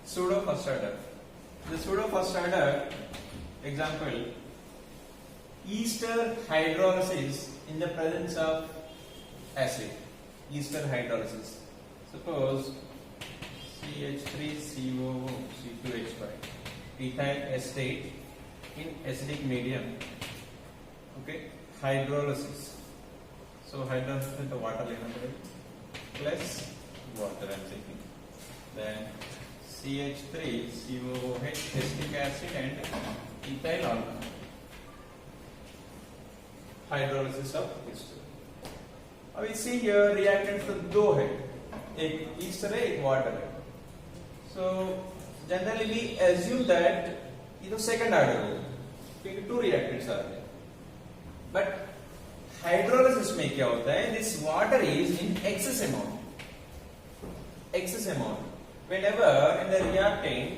pseudo first order. The pseudo first order example, ester hydrolysis in the presence of acid. Ester hydrolysis. Suppose CH3COO C2H5 ethyl acetate in acidic medium. Okay, hydrolysis. So hydrolysis with the water plus water I'm taking. Then CH3COOH acetic acid and ethyl alcohol. Hydrolysis of ester. अब इसी reactant तो दो है, एक Easter है एक water है. So generally we assume that ये तो सेकंड ऑर्डर होगा क्योंकि two reactants are there. But hydrolysis में क्या होता है, this water is in excess amount. Whenever in the reactant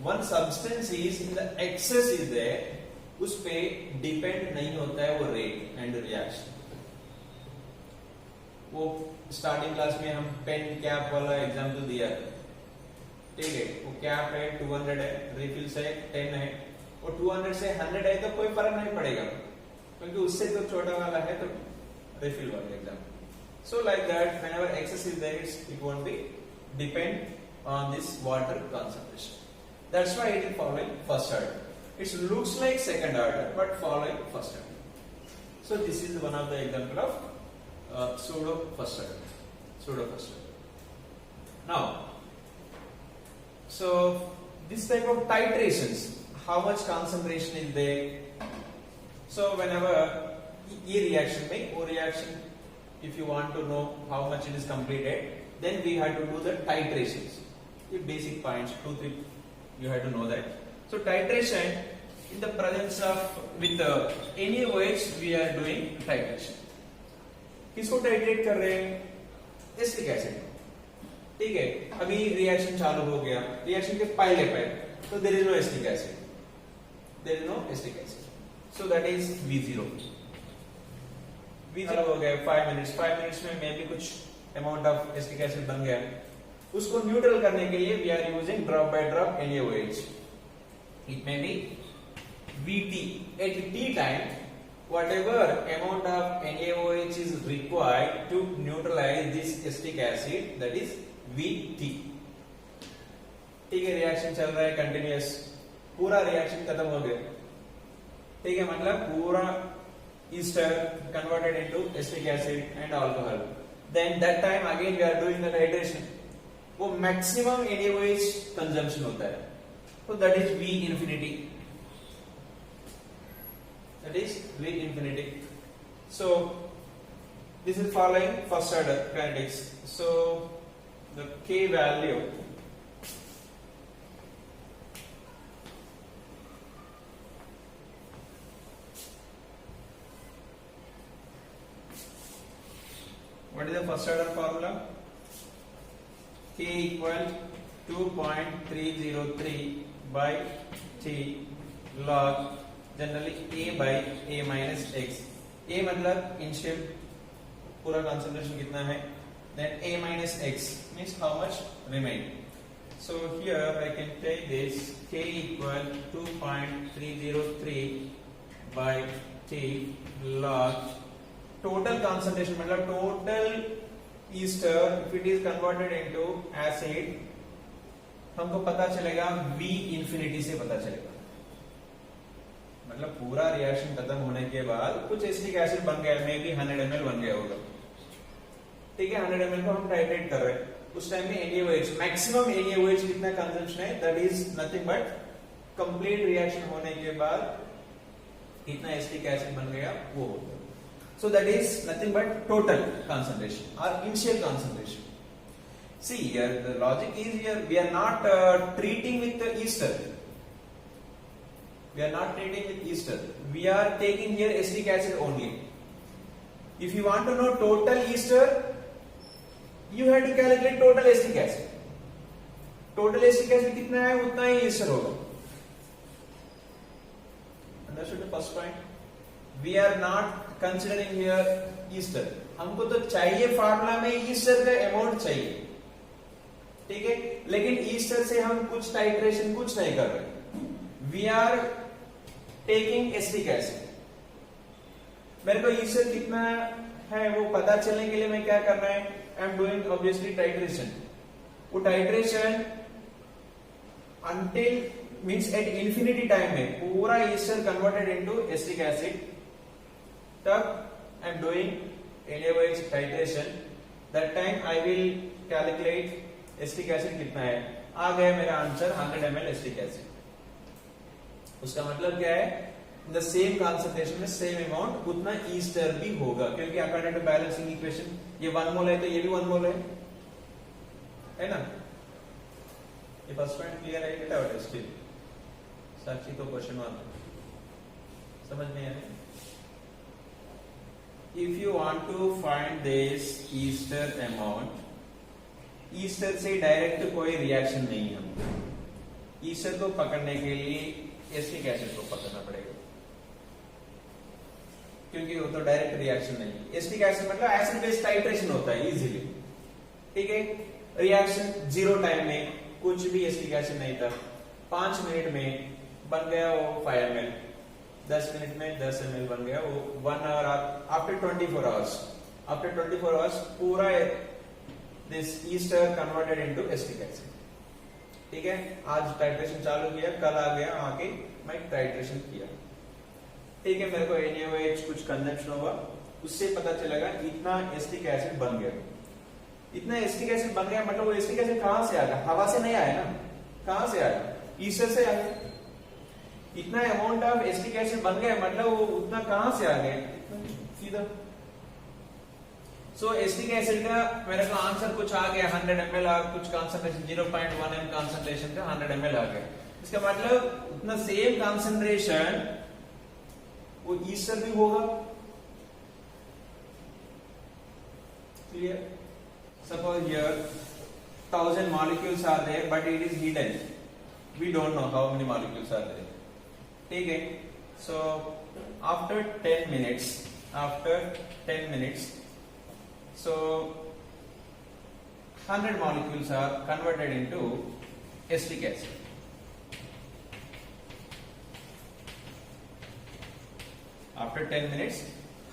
one substance is in the excess is there, उस पे डिपेंड नहीं होता है वो रेट एंड रिएक्शन. वो स्टार्टिंग क्लास में हम पेन कैप वाला एग्जांपल दिया था. ठीक है, वो कैप है 200 है, रिफिल से 10 है, और 200 से 100 है तो कोई फर्क नहीं पड़ेगा क्योंकि उससे तो छोटा वाला है तो रिफिल वाला example. So like that whenever excess is there it won't be depend on this water concentration. That's why it is following first order. It looks like second order but following first order. So this is one of the example of pseudo first order. Now, so this type of titrations, how much concentration is there? So whenever ये reaction में वो reaction, if you want to know how much it is completed, then we have to do the titrations. The basic points 2-3 you have to know that. So titration in the presence of with any OH we are doing titration. किसको titrate कर रहे हैं? Acetic acid. ठीक है, अभी reaction चालू हो गया, रिएक्शन के पहले तो there is no acetic acid. So that is V0. V0 हो गया 5 मिनट्स में मे भी कुछ अमाउंट ऑफ एसिटिक एसिड बन गया. उसको न्यूट्रल करने के लिए we are using drop by drop NaOH. It may be Vt at T time whatever amount of NaOH is required to neutralize this acetic acid, that is Vt. ठीक है, reaction चल रहा है कंटिन्यूअस, पूरा reaction खत्म हो गया. ठीक है, मतलब पूरा ester converted into acetic acid and alcohol. Then that time again we are doing the titration. वो मैक्सिमम NaOH कंजम्पशन होता है, तो that is V infinity. So this is following first order kinetics. So the K value what is the first order formula? K equal 2.303 by T log generally A by A minus X. A मतलब initial पूरा concentration कितना है, then A minus X means how much remain. So here I can take this K equal 2.303 by T log total concentration मतलब total ester if it is converted into acid हमको पता चलेगा V infinity से पता चलेगा. मतलब पूरा reaction खत्म होने के बाद कुछ एसिटिक एसिड बन गया, मे बी 100 ml बन गया होगा. ठीक है, 100 ml को हम टाइट्रेट कर रहे हैं. उस टाइम में NaOH मैक्सिमम NaOH कितना कंजम्पशन है, that is nothing but complete reaction होने के बाद कितना एसिटिक एसिड बन गया वो होगा. So that is nothing but total concentration और initial concentration. See here the logic is here we are not treating with the ester. We are not treating with ester. We are taking here acetic acid only. If you want to know total ester, you have to calculate total acetic acid. Total acetic acid कितना है उतना ही ester होगा. Understood the first point? We are not considering here ester. हमको तो चाहिए formula में Easter का amount चाहिए. ठीक है, लेकिन ईस्टर से हम कुछ टाइट्रेशन कुछ नहीं कर रहे, we are taking acetic acid. मेरे को ईस्टर कितना है वो पता चलने के लिए मैं क्या करना है, I am doing obviously titration. वो titration until means at infinity time में पूरा ester converted into acetic acid, तब I am doing NaOH titration. That time I will calculate acetic acid कितना है। आ गया मेरा आंसर 100 ml एसिटिक एसिड। उसका मतलब क्या है, द सेम कंसंट्रेशन में सेम अमाउंट उतना ईस्टर भी होगा, क्योंकि अकॉर्डिंग टू बैलेंसिंग इक्वेशन ये 1 मोल है तो ये भी 1 मोल है ना। ये फर्स्ट पॉइंट क्लियर है बेटा? व्हाट इज स्टिल साक्षी तो क्वेश्चन मार्क समझ में आया? If you want to find this ester amount, ester से डायरेक्ट कोई रिएक्शन नहीं है हमको। ईस्टर को पकड़ने के लिए एसिटिक एसिड को पकड़ना पड़ेगा, क्योंकि वो तो डायरेक्ट रिएक्शन नहीं है। एसिटिक एसिड मतलब एसिड बेस टाइट्रेशन होता है इजीली, ठीक है। रिएक्शन 0 टाइम में कुछ भी एसिटिक एसिड नहीं था, 5 मिनट में बन गया वो 5 ml, 10 मिनट में 10 ml बन गया वो 1 hour after 24 hours. After 24 hours पूरा this ester converted into acetic acid, ठीक है। आज टाइट्रेशन चालू किया, कल आ गया आके मैं टाइट्रेशन किया, ठीक है। मेरे को NaOH कुछ कंजम्पशन होगा, उससे पता चलेगा इतना एसिटिक एसिड बन गया। इतना एसिटिक एसिड बन गया मतलब वो एसिटिक एसिड कहां से आया? हवा से नहीं आया ना, कहां से आया? ईस्टर से आया। इतना अमाउंट ऑफ एसिटिक एसिड बन गया मतलब वो उतना कहां से आ गया? सीधा। सो एसिटिक एसिड का मेरे को आंसर कुछ आ गया 100 ml और कुछ कंसंट्रेशन 0.1 m कंसंट्रेशन का 100 ml आ गया। इसका मतलब उतना सेम कंसंट्रेशन वो ईस्टर भी होगा। Clear? Suppose here 1000 molecules are there, but it is hidden. We don't know how many molecules are there. ठीक है? So after 10 minutes, so 100 molecules are converted into acetic acid. After 10 minutes,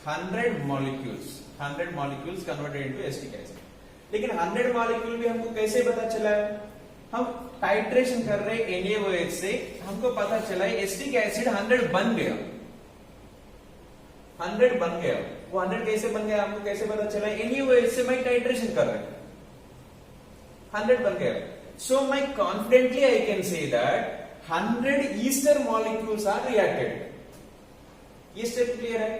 100 molecules converted into acetic acid. लेकिन 100 molecule भी हमको कैसे पता चला है? हम टाइट्रेशन कर रहे NaOH से, हमको पता चला है एसिटिक एसिड 100 बन गया। 100 बन गया, वो 100 कैसे बन गया हमको कैसे पता चला? NaOH से मैं टाइट्रेशन कर रहा हूं, 100 बन गया। सो मैं confidently I can say that 100 ester molecules are reacted. ये स्टेप क्लियर है?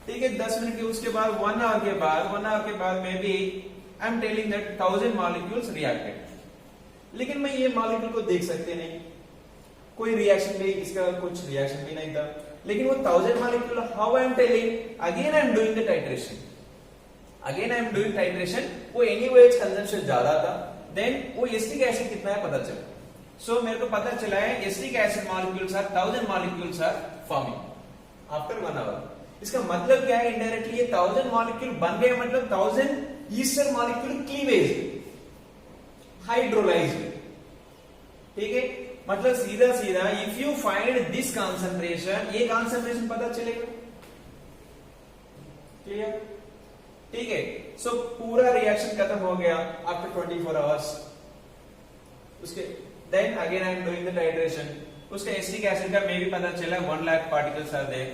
ठीक है। 10 मिनट के उसके बाद 1 आवर के बाद में भी I am telling that 1000 molecules reacted. लेकिन मैं ये मॉलिक्यूल को देख सकते नहीं, कोई रिएक्शन भी, इसका कुछ रिएक्शन भी नहीं था। लेकिन वो 1000 molecule, how I am telling? Again I am doing the titration, वो NaOH कंजम्पशन ज्यादा था, देन वो एसिटिक एसिड कितना है पता चला। सो मेरे को पता चला है acetic acid molecules are 1000 molecules are forming after 1 hour. इसका मतलब क्या है? इनडायरेक्टली ये 1000 मॉलिक्यूल बन गए मतलब 1000 ईस्टर मॉलिक्यूल क्लीवेज, हाइड्रोलाइज्ड, ठीक है। मतलब सीधा if you find this concentration, ये कंसंट्रेशन पता चलेगा। क्लियर? ठीक है। सो पूरा रिएक्शन खत्म हो गया आफ्टर 24 आवर्स। उसके then again I am doing the titration. उसका एसिटिक एसिड का मे भी पता चला 1 लाख पार्टिकल्स आर देयर।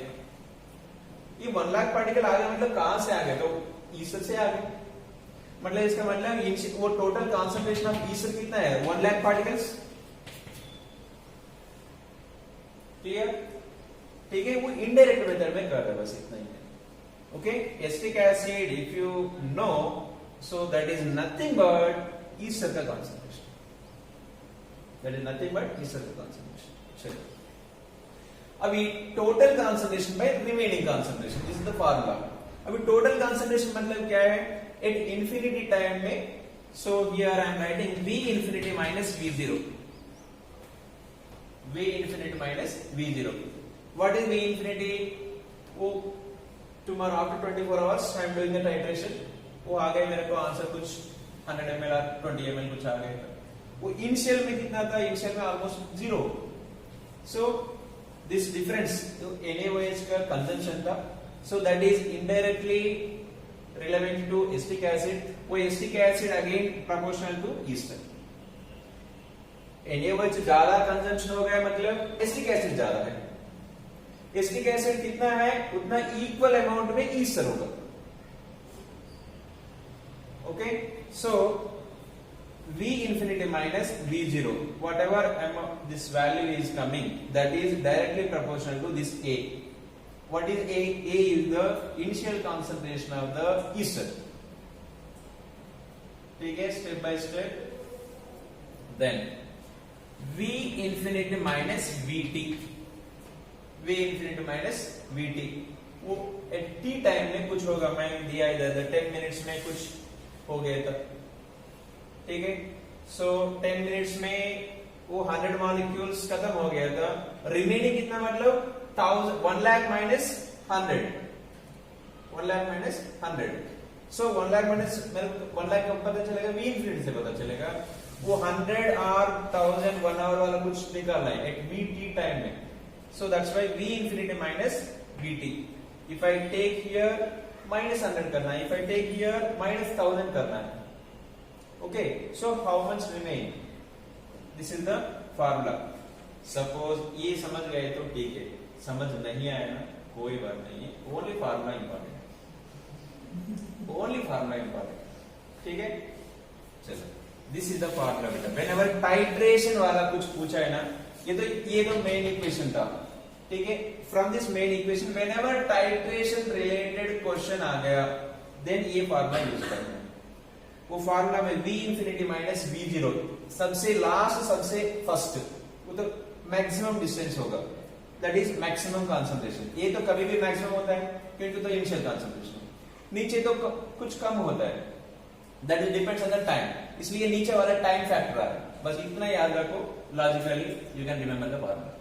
ये 1 लाख पार्टिकल आ गए मतलब कहां से आ गए? तो ईस्टर से आ गए। मतलब इसका मतलब वो टोटल कंसंट्रेशन ऑफ ईस्टर कितना है? 1 लाख पार्टिकल्स। क्लियर? ठीक है। वो इनडायरेक्ट मेथड में कर रहे हैं, बस इतना ही है। Okay. Acetic acid if you know, so that is nothing but ester का कंसंट्रेशन, चलिए अभी total concentration by remaining concentration, this is the formula. अभी टोटल कंसंट्रेशन मतलब क्या है? एट इंफिनिटी टाइम में, so here I am writing V infinity minus V0, what is V infinity? वो tomorrow after 24 hours I am doing the titration, वो आ गए मेरे को आंसर कुछ 100 ml और 20 ml कुछ आ गया था। वो इनिशियल में कितना था? इनिशियल में ऑलमोस्ट 0। सो दिस डिफरेंस जो NaOH का कंजम्पशन था, so that is indirectly relevant to acetic acid. वो acetic acid again proportional to ester. NaOH ज्यादा कंजम्पशन हो गया मतलब एसिटिक एसिड ज्यादा है। एसिटिक एसिड कितना है उतना इक्वल अमाउंट में ईस्टर होगा। Okay, so V infinity minus V0, whatever this value is coming, that is directly proportional to this A. What is A? A is the initial concentration of the ester. ठीक है, step by step. Then V infinity minus VT. V infinity minus VT. वो at T time में कुछ होगा, मैं दिया इधर 10 minutes में कुछ हो गया था। ठीक है, सो 10 मिनट्स में वो 100 मॉलिक्यूल्स खत्म हो गया था। रिमेनिंग कितना मतलब 1 लाख माइनस 100, 1 लाख माइनस 100। सो 1 लाख माइनस 1 लाख कब पता चलेगा? V इनफिनिटी से पता चलेगा। वो 100 और 1000 1 आवर वाला कुछ निकालना है एट VT टाइम में। So that's why V infinity minus VT। If I take here minus 100 करना है, if I take here minus 1000 करना है। Okay, so how much remain? This is the formula. Suppose ये समझ गए तो ठीक है, समझ नहीं आया ना कोई बात नहीं है, only formula important, only formula important. ठीक है, चलो this is the formula बेटा। whenever titration वाला कुछ पूछा है ना, ये तो main equation था। ठीक है, from this main equation whenever titration related question आ गया then ये formula यूज करना है। वो फार्मूला में V इंफिनिटी माइनस V0, सबसे लास्ट सबसे फर्स्ट, वो तो मैक्सिमम डिस्टेंस होगा, दैट इज मैक्सिमम कंसंट्रेशन। ये तो कभी भी मैक्सिमम होता है क्योंकि तो इनिशियल कंसंट्रेशन, नीचे तो कुछ कम होता है, that is depends on the time, इसलिए नीचे वाला टाइम फैक्टर आ है। बस इतना याद रखो, logically you can remember the formula.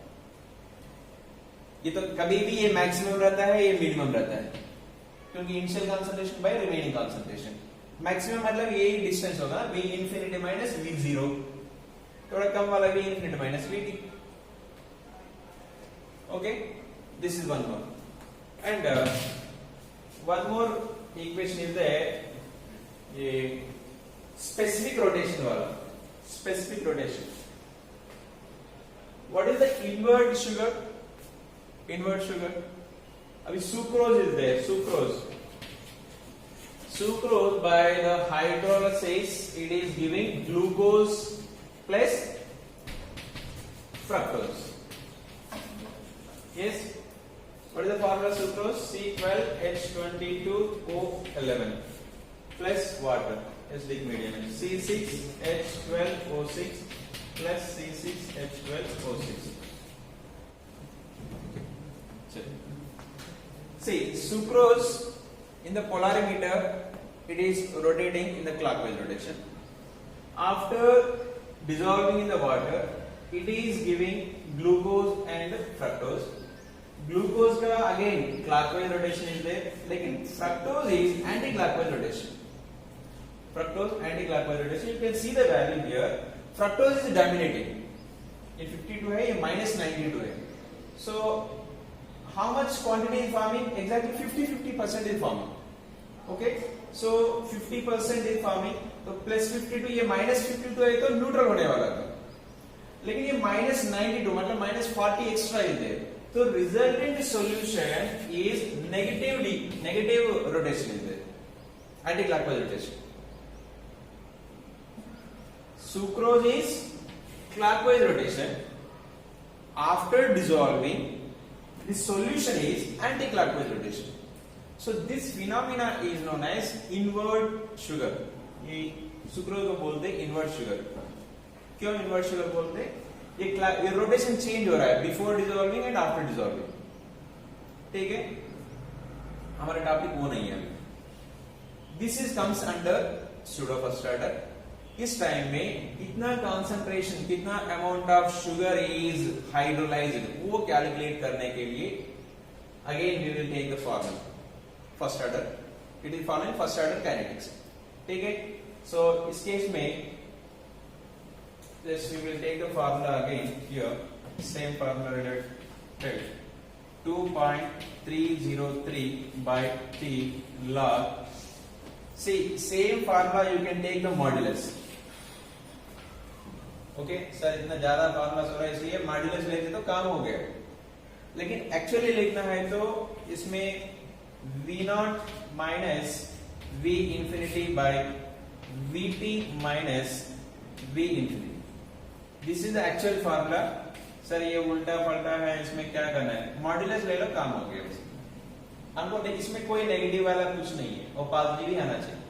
ये तो कभी भी ये मैक्सिमम रहता है, ये मिनिमम रहता है, क्योंकि initial concentration by remaining concentration. Maximum मतलब यही डिस्टेंस होगा, V इंफिनिटी माइनस V0, थोड़ा कम वाला V infinity minus VT। Okay, this is one more and one more equation is there, ये स्पेसिफिक रोटेशन वाला। Specific rotation, what is the invert sugar? Invert sugar, अभी sucrose is there. Sucrose by the hydrolysis it is giving glucose plus fructose. Yes, what is the formula? Sucrose C12H22O11 plus water, acidic medium, C6H12O6 plus C6H12O6. See, sucrose in the polarimeter it is rotating in the clockwise rotation. After dissolving in the water it is giving glucose and fructose. Glucose का again clockwise rotation is there, लेकिन fructose is anti-clockwise rotation. Fructose anti-clockwise rotation. You can see the value here. Fructose is dominating. ये 52 है, ये -92 है. So how much quantity is forming? Exactly 50% is forming. Okay, so 50% is forming, तो plus 52, ये -52 है तो neutral होने वाला था, लेकिन ये -92 मतलब -40 एक्स्ट्रा इज देयर, तो resultant solution is negative rotation is there, anti clockwise rotation. Sucrose is clockwise rotation. After dissolving, the solution is anti-clockwise rotation. So this phenomena is known as invert sugar. ये sucrose को बोलते हैं invert sugar. क्यों invert sugar बोलते हैं? ये rotation change हो रहा है before dissolving and after dissolving. ठीक है, हमारा टॉपिक वो नहीं है अभी. This is comes under pseudo first order. इस टाइम में कितना कंसंट्रेशन, कितना amount of sugar is hydrolysed, वो कैलकुलेट करने के लिए again we will take the formula first order. It is following first order kinetics. ठीक है, So इस केस में this we will take the formula again here, same formula related 2.303 by t log. See, same formula you can take the modulus. Okay sir इतना ज्यादा formula हो रहा है इसलिए मॉड्यूलस लेते तो काम हो गया, लेकिन एक्चुअली लिखना है तो इसमें v not minus v infinity by vt minus v infinity, this is the actual formula. Sir ये उल्टा पलटा है, इसमें क्या करना है, मॉड्यूलस ले लो काम हो गया। हमको इसमें कोई नेगेटिव वाला कुछ नहीं है और पॉजिटिव ही आना चाहिए।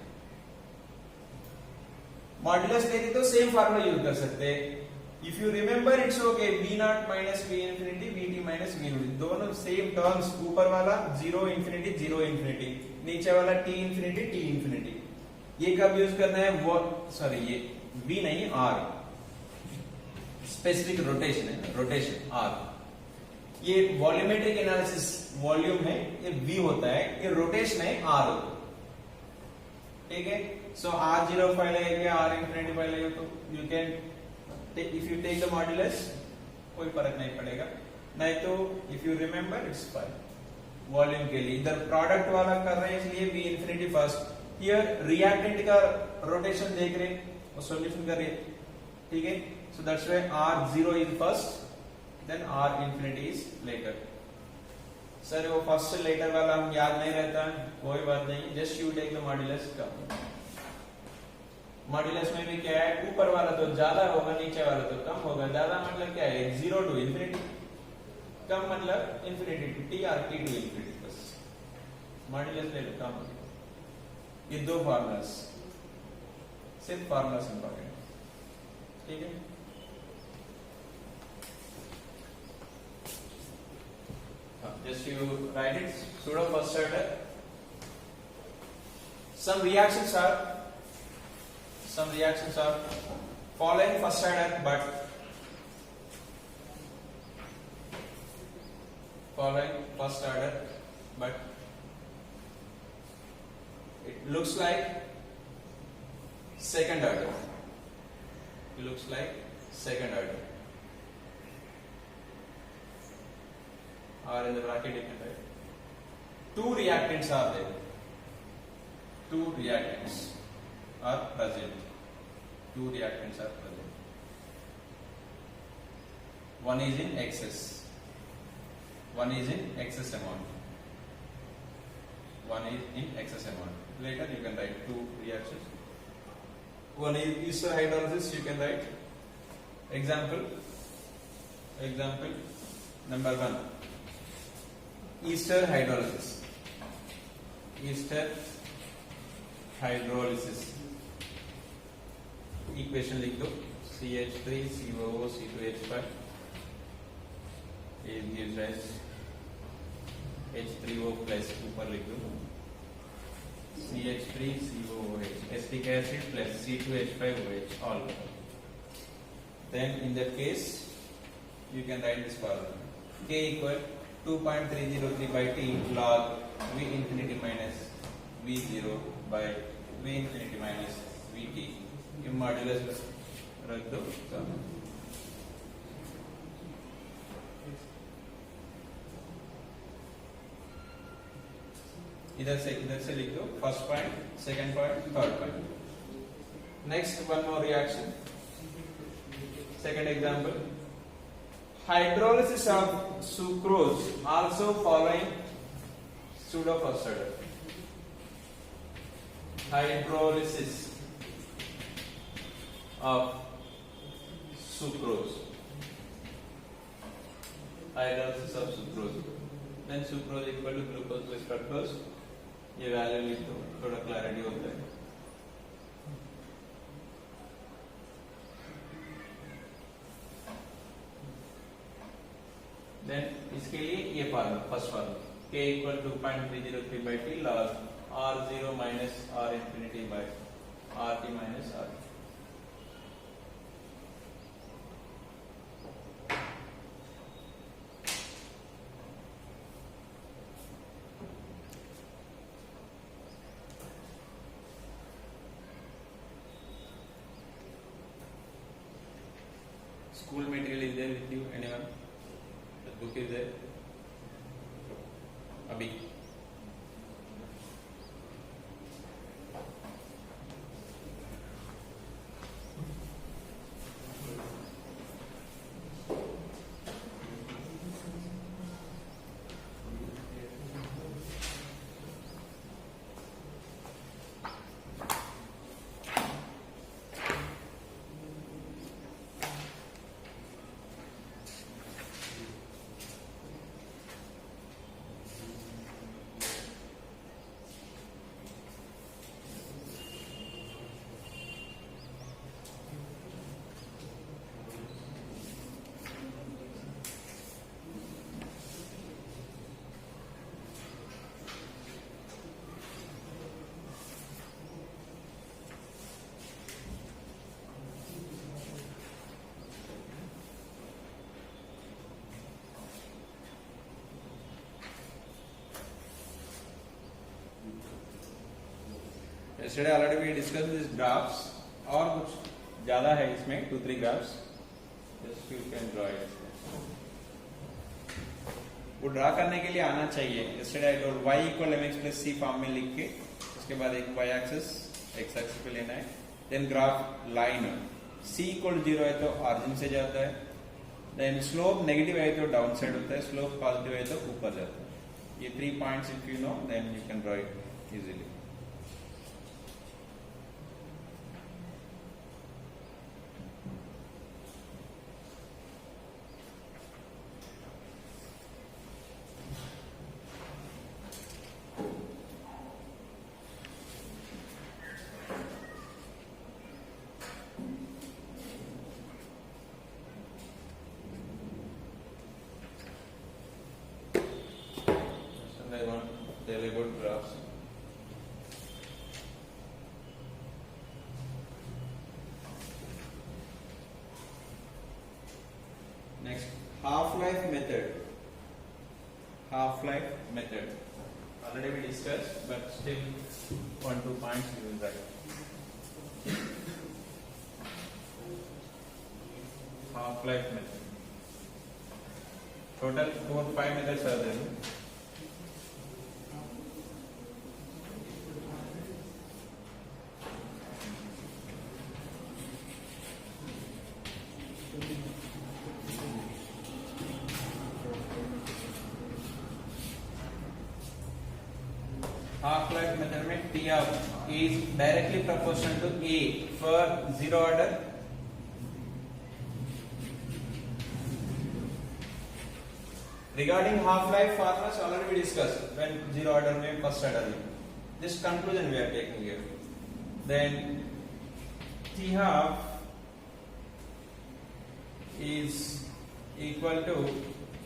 मॉड्यूलस लेते तो सेम फार्मूला यूज कर सकते हैं। If you remember it's okay, v not minus v infinity vt minus v infinity, दोनों सेम टर्म्स, ऊपर वाला 0 इंफिनिटी 0 इंफिनिटी, नीचे वाला t इंफिनिटी t इंफिनिटी। ये कब यूज करना है, वो सॉरी ये v नहीं r, स्पेसिफिक रोटेशन है, रोटेशन r। ये वॉल्यूमेट्रिक एनालिसिस वॉल्यूम है, ये v होता है, ये रोटेशन है r होता है, ठीक है। So R0 फाइल लगेगा, R इंफिनिटी फाइल लगेगा, तो you can take, if you take the modulus कोई फर्क नहीं पड़ेगा, नहीं तो if you remember it's fine। Volume के लिए इधर प्रोडक्ट वाला कर रहे हैं इसलिए V infinity first, here reactant का रोटेशन देख रहे हैं और सॉल्यूशन कर रहे हैं, ठीक है। So that's why R0 is first, then R infinity is later। Sir वो फर्स्ट से लेटर वाला हम याद नहीं रहता, कोई बात नहीं, just you take the modulus का। मॉड्यूलस में भी क्या है, ऊपर वाला तो ज्यादा होगा, नीचे वाला तो कम होगा। ज्यादा मतलब क्या है, 0 टू इंफिनिटी, कम मतलब इंफिनिटी टू टी और टी टू इंफिनिटी, बस मॉड्यूलस ले लो कम हो गया। ये दो फार्मूलास, सिर्फ फार्मूलास इंपॉर्टेंट, ठीक है। Just you write it, pseudo first order. Some reactions are following first order, but it looks like second order. Or in the bracket you can write two reactants are there. Two reactants are present. One is in excess amount. Later you can write two reactions. One is ester hydrolysis, you can write example number 1, ester hydrolysis equation लिख दो, CH3COO C2H5 it gives rise H3O plus ऊपर लिख दो CH3COOH acetic acid plus C2H5OH all. Then in that case you can write this formula, K equal 2.303 by T log V infinity minus V0 by V infinity minus VT। ये modulus रख दो, इधर से लिख दो, first point, second point, third point. Next one more reaction, second example, hydrolysis of sucrose also following pseudo first order. Hydrolysis of sucrose, then sucrose equal to glucose plus fructose, ये value लिख दो, थोड़ा clarity होता है। Then इसके लिए ये formula, first formula, K equal 2.303 by T log R0 minus R infinity by RT minus R। School material is there with you? Anyone? The book is there? Abhi. Yesterday already we discussed these graphs और कुछ ज़्यादा है इसमें 2-3 graphs. Just you can draw it. वो draw करने के लिए आना चाहिए. Yesterday I told y equal mx plus c form में लिख के उसके बाद एक y axis x axis पे लेना है. Then graph line c equal 0 है तो ऑरिजिन से जाता है. Then स्लोप नेगेटिव है तो डाउन साइड होता है. स्लोप पॉजिटिव है तो ऊपर जाता है. ये 3 points if you know then you can draw it easily. Really good graphs. Next, half-life method. Half-life method. Already we discussed, but still 1-2 points we will write. Half-life method. Total 4 or 5 methods are there. Half-life method में T of is directly proportional to A for zero order. Regarding half-life formulas already we discussed when zero order में first order में. This conclusion we are taking here. Then T half is equal to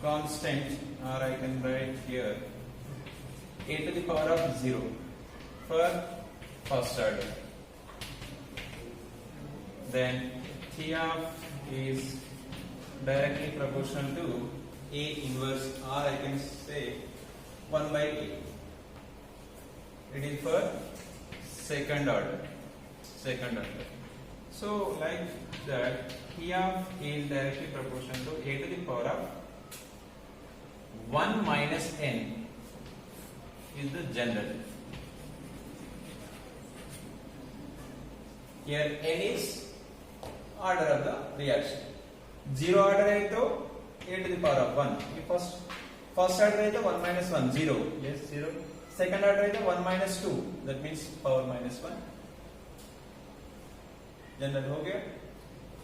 constant, or I can write here a to the power of 0 for first order. Then T of is directly proportional to A inverse, or I can say 1 by A. It is for second order. So like that, T of is directly proportional to A to the power of 1 minus n is the general. Here n is order of the reaction. Zero order है तो a to the power of 1. ये first order है तो 1 minus 1 0. Yes 0. Second order है तो 1 minus 2. That means power minus 1. General हो गया.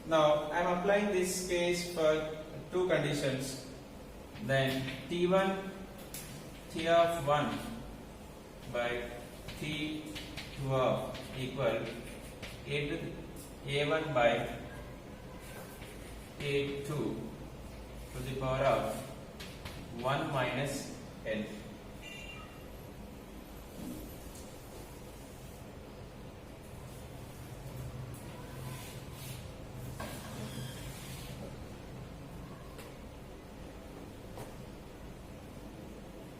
Now I am applying this case for two conditions. Then T1 T of 1 by T2 of equal a to A1 by A2 to the power of 1 minus n.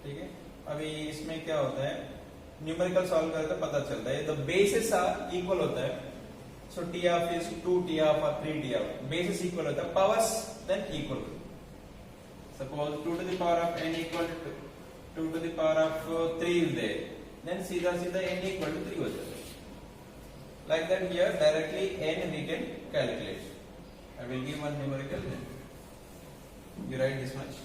ठीक है. अभी इसमें क्या होता है, numerical solve करके पता चलता है द बेसिस आर इक्वल होता है. So T of is 2 T of or 3 T of. Bases equal होता है, powers then equal. Suppose 2 to the power of n equal to 2 to the power of 3 is there. Then सीधा n equal to 3 हो जाता है. Like that here directly n we can calculate. I will give one numerical then. You write this much.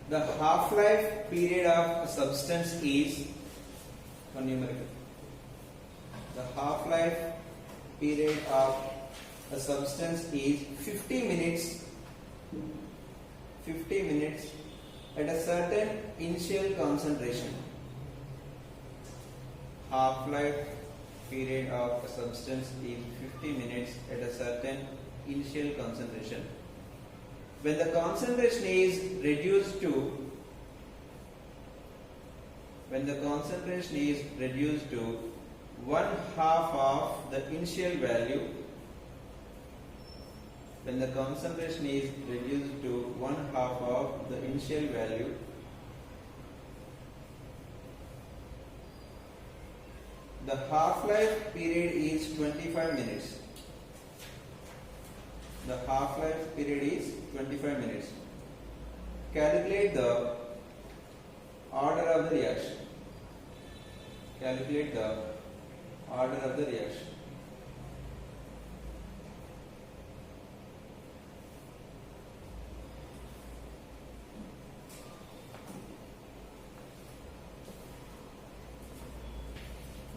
The half-life period of a substance is one numerical. The half-life period of a substance is 50 minutes. 50 minutes at a certain initial concentration. Half-life period of a substance is 50 minutes at a certain initial concentration. When the concentration is reduced to 1/2 of the initial value, when the concentration is reduced to 1/2 of the initial value, the half-life period is 25 minutes. The half-life period is 25 minutes. Calculate the order of the reaction. Calculate the order of the reaction.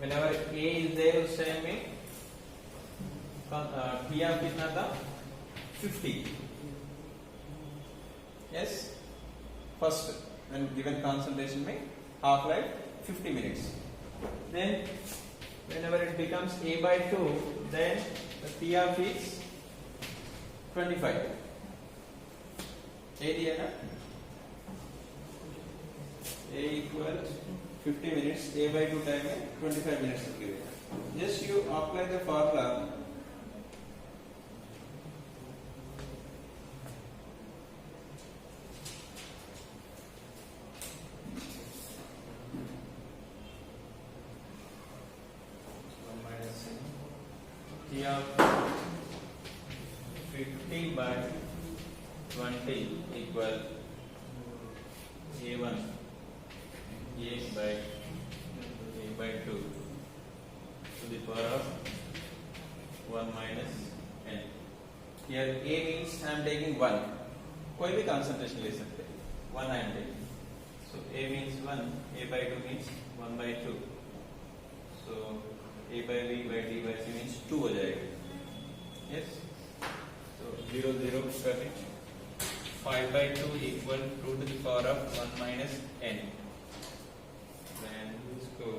Whenever A is there उस time में T of कितना था 50. Yes, first when given concentration में half life 50 minutes. Then whenever it becomes A by 2, then the T of is 25. A दिया ना, A equal 50 minutes, A by 2 time में 25 minutes given. Just you apply the formula. T of 50 by 20 equal A1 A by 2 to the power of 1 minus n. Here A means I am taking 1. कोई भी concentration ले सकते हैं. 1 I am taking. So A means 1. A by 2 means 1 by 2. So A by B by D by C means 2 हो जाएगा. Yes. So 0 0 कर लें. 5 by 2 equal 2 to the power of 1 minus n. Then इसको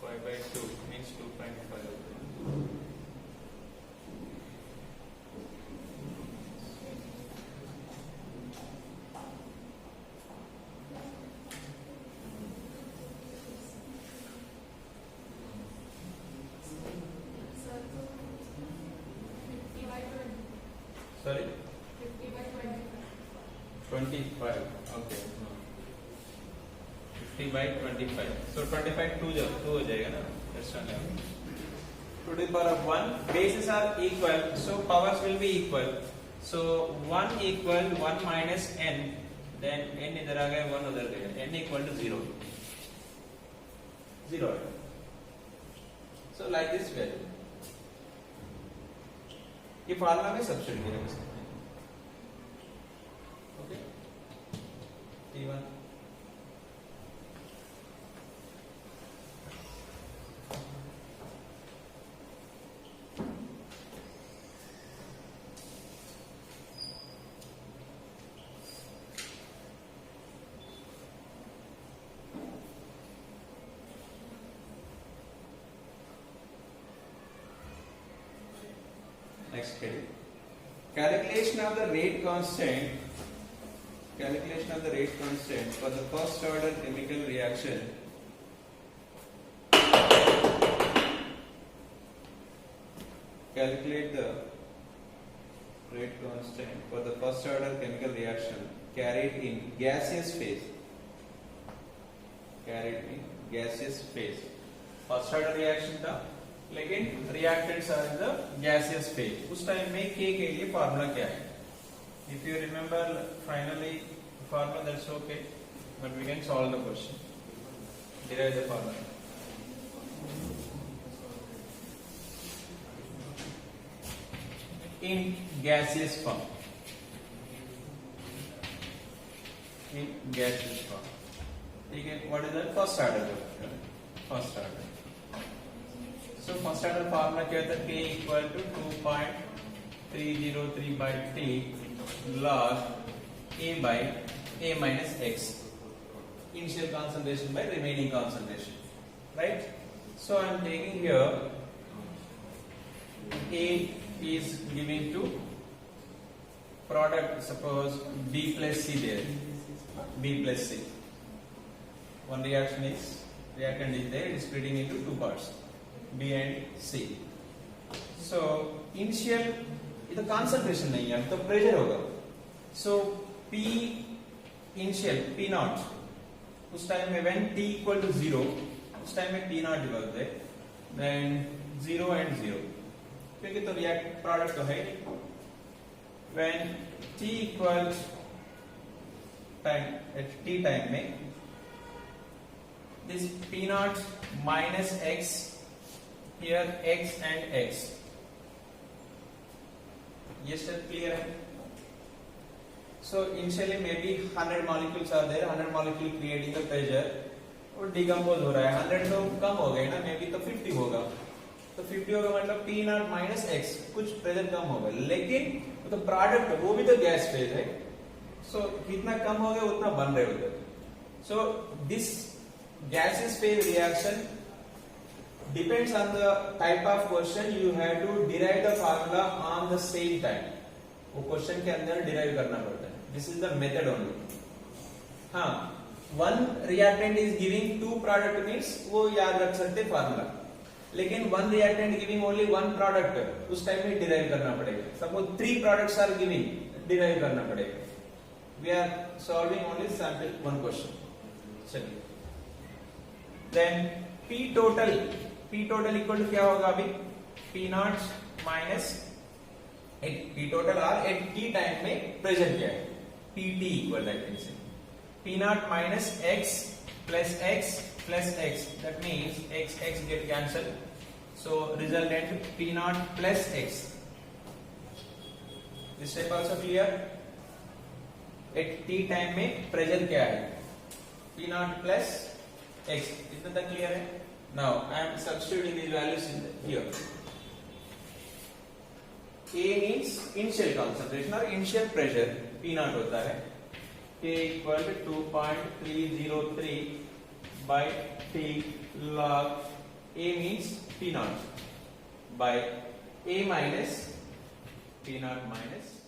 5 by 2 means 2.5. Sorry? 50 by 25. Okay. 50 by 25. So 25 2 हो जाएगा ना? That's not happening. 2 to the power of 1. Bases are equal, so powers will be equal. So 1 equal 1 minus n. Then n इधर आ गया, 1 उधर गया. n equal to 0. 0. So like this value. ये formula में substitute किया जा सकता है. Okay, T1 next heading. Calculation of the rate constant. Calculation of the rate constant for the first order chemical reaction. Calculate the rate constant for the first order chemical reaction carried in gaseous phase. Carried in gaseous phase. First order reaction था, लेकिन reactants are in the gaseous phase. उस time में K के लिए formula क्या है? If you remember finally formula, that's okay, but we can solve the question. Derive the formula. In gaseous form. In gaseous form. Okay, what is that? First order. First order. So first order formula क्या था? K equal to 2.303 by T log A by A minus X. Initial concentration by remaining concentration. Right? So I am taking here A is giving to product, suppose B plus C there. B plus C. One reaction is, reactant is there, it is splitting into two parts, B and C. So initial, इधर concentration नहीं है, तो pressure होगा. So P initial, P naught, उस time में when T equal to 0, उस time में P naught equal है, then 0 and 0. क्योंकि तो react product तो है. When T equals time, at T time में, this P naught minus X, here X and X. Yes, sir, clear है? So initially maybe 100 molecules are there, 100 molecule creating the pressure, और decompose हो रहा है. 100 तो कम हो गए ना, maybe तो 50 होगा. तो 50 होगा मतलब P naught minus X, कुछ pressure कम होगा. लेकिन तो product वो भी तो gas phase है. So जितना कम हो गया उतना बन रहे उधर. So this gaseous phase reaction depends on the type of question. You have to derive the formula on the same time. वो क्वेश्चन के अंदर derive करना पड़ता है. This is the method only. हाँ, one reactant is giving two product means वो याद रख सकते formula. लेकिन one reactant giving only one product, उस टाइम में derive करना पड़ेगा. Suppose three products are giving, derive करना पड़ेगा. We are solving only sample one question. चलिए. Then P total equal to क्या होगा अभी? P naught minus P total और at T time में pressure क्या है? PT equal that means P naught minus X plus X plus X. That means X get cancelled. So resultant P naught plus X. This step also clear? At T time में pressure क्या है? P naught plus X. इतना तक clear है? Now I am substituting these values in here. A means initial concentration or initial pressure. P naught होता है. K equal to 2.303 by T log A means P naught by A minus P naught minus